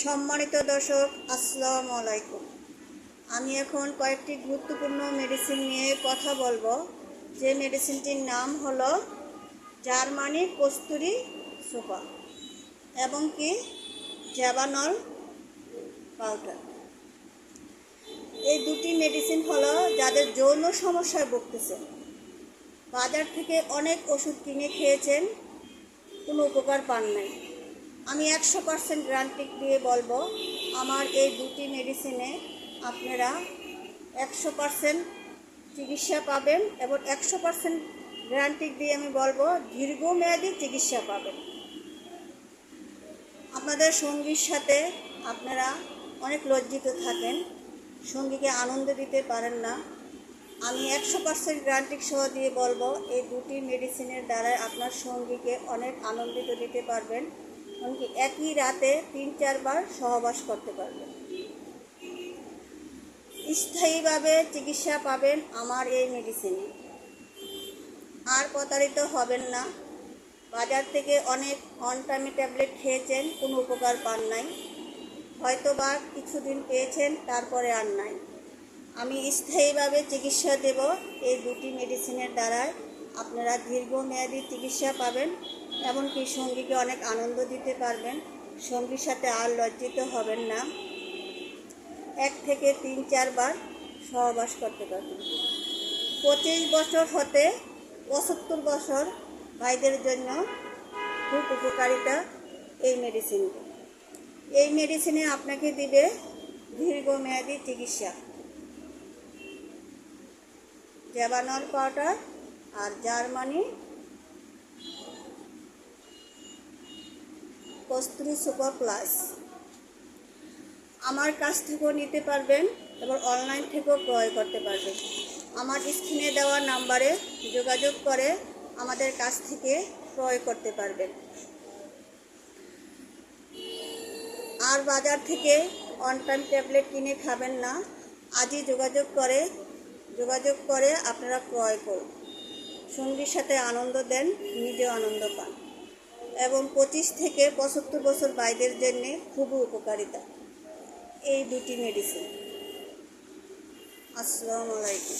সম্মানিত দর্শক, আসসালামু আলাইকুম। আমি এখন কয়েকটি গুরুত্বপূর্ণ মেডিসিন নিয়ে কথা বলবো। যে মেডিসিনটির নাম হলো জার্মানি কস্তুরি সুপার এবং কি জ্যাবানল পাউডার। এই দুটি মেডিসিন হলো যাদের যৌন সমস্যায় ভুগতেছে, বাজার থেকে অনেক ওষুধ কিনে খেয়েছেন, কোনো উপকার পান নাই। আমি 100% গ্যারান্টি দিয়ে বলবো, আমার এই দুটি মেডিসিনে আপনারা 100% চিকিৎসা পাবেন এবং 100% গ্যারান্টি দিয়ে আমি বলবো দীর্ঘমেয়াদী চিকিৎসা পাবেন। আপনাদের সঙ্গীর সাথে আপনারা অনেক লজ্জিত থাকেন, সঙ্গীকে আনন্দ দিতে পারেন না। আমি 100% গ্যারান্টি সহ দিয়ে বলবো, এই দুটি মেডিসিনের দ্বারাই আপনার সঙ্গীকে অনেক আনন্দিত দিতে পারবেন, এমনকি একই রাতে 3-4 বার সহবাস করতে পারবেন। স্থায়ীভাবে চিকিৎসা পাবেন আমার এই মেডিসিনে, আর প্রতারিত হবেন না। বাজার থেকে অনেক অন টাইমে ট্যাবলেট খেয়েছেন, কোনো উপকার পান নাই, হয়তো বা কিছুদিন পেয়েছেন, তারপরে আর নাই। আমি স্থায়ীভাবে চিকিৎসা দেব এই দুটি মেডিসিনের দ্বারাই। আপনারা দীর্ঘমেয়াদী চিকিৎসা পাবেন, এমনকি সঙ্গীকে অনেক আনন্দ দিতে পারবেন, সঙ্গীর সাথে আর লজ্জিত হবেন না। 1 থেকে 3-4 বার সহবাস করতে পারবেন। 25 বছর হতে 75 বছর ভাইদের জন্য খুব উপকারিতা এই মেডিসিনটি। এই মেডিসিনে আপনাকে দিবে দীর্ঘমেয়াদী চিকিৎসা, জ্যাবানল পাউডার আর জার্মানি কস্তুরি সুপার প্লাস। আমার কাছ থেকেও নিতে পারবেন এবং অনলাইন থেকেও ক্রয় করতে পারবেন। আমার স্ক্রিনে দেওয়া নাম্বারে যোগাযোগ করে আমাদের কাছ থেকে ক্রয় করতে পারবেন। আর বাজার থেকে অন টাইম ট্যাবলেট কিনে খাবেন না। আজই যোগাযোগ করে আপনারা ক্রয় করুন। সঙ্গীর সাথে আনন্দ দেন, নিজেও আনন্দ পান, এবং 25 থেকে 75 বছর ভাইদের জন্যে খুবই উপকারিতা এই দুটি মেডিসিন। আসসালামু আলাইকুম।